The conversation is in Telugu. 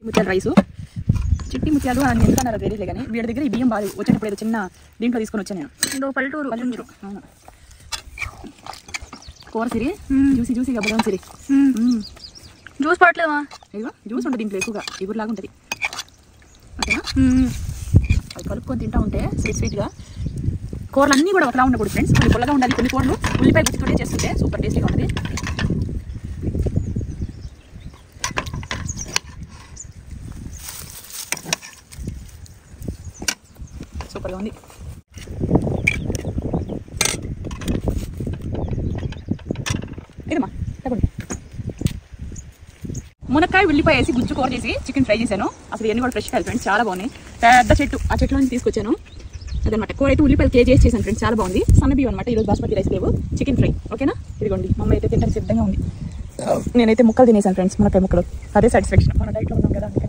ముత్యాల రైసు చిట్టి ముత్యాలు అని ఎందుకన్నారో తెలియలే కానీ వీడి దగ్గర ఈ బియ్యం బాగా వచ్చేటప్పుడు ఏదో చిన్న దీంట్లో తీసుకొని వచ్చాను నేను పల్లెటూరు అవును కూర సిరి జ్యూసీగా బలం సిరి జ్యూస్ పడలేవా ఇదిగో జ్యూస్ ఉంటుంది దీంట్లో ఎక్కువగా ఇగురులాగా ఉంటుంది ఓకేనా అది కలుపుకొని తింటా ఉంటే స్వీట్గా కూరలు అన్నీ కూడా ఒకలా ఉండకూడదు ఫ్రెండ్స్ కొన్ని పుల్లగా ఉండాలి కొన్ని కూరలు ఉల్లిపాయ గుచ్చితోనే చేస్తుంటే సూపర్ టేస్టీగా ఉంటుంది సూపర్గా ఉంది ఇదమ్మా తప్పండి మునక్కాయ ఉల్లిపాయ వేసి గుజ్జు కూర చేసి చికెన్ ఫ్రై చేశాను అసలు ఇవన్నీ కూడా ఫ్రెష్ కాదు ఫ్రెండ్స్ చాలా బాగున్నాయి పెద్ద చెట్టు ఆ చెట్లో నుంచి తీసుకొచ్చాను అదనమాట కూర అయితే ఉల్లిపాయలు కేజీ వేసి చేశాను ఫ్రెండ్స్ చాలా బాగుంది సన్న బియ్యం అనమాట ఈరోజు బాస్మతి రైస్ లేవు చికెన్ ఫ్రై ఓకేనా ఇదిగోండి మా అమ్మ అయితే తింటానికి సిద్ధంగా ఉంది నేనైతే ముక్కలు తినేసాను ఫ్రెండ్స్ మునక్కాయ ముక్కలు అదే సాటిస్ఫాక్షన్ మన డైట్లో ఉన్నాం కదా అందుకే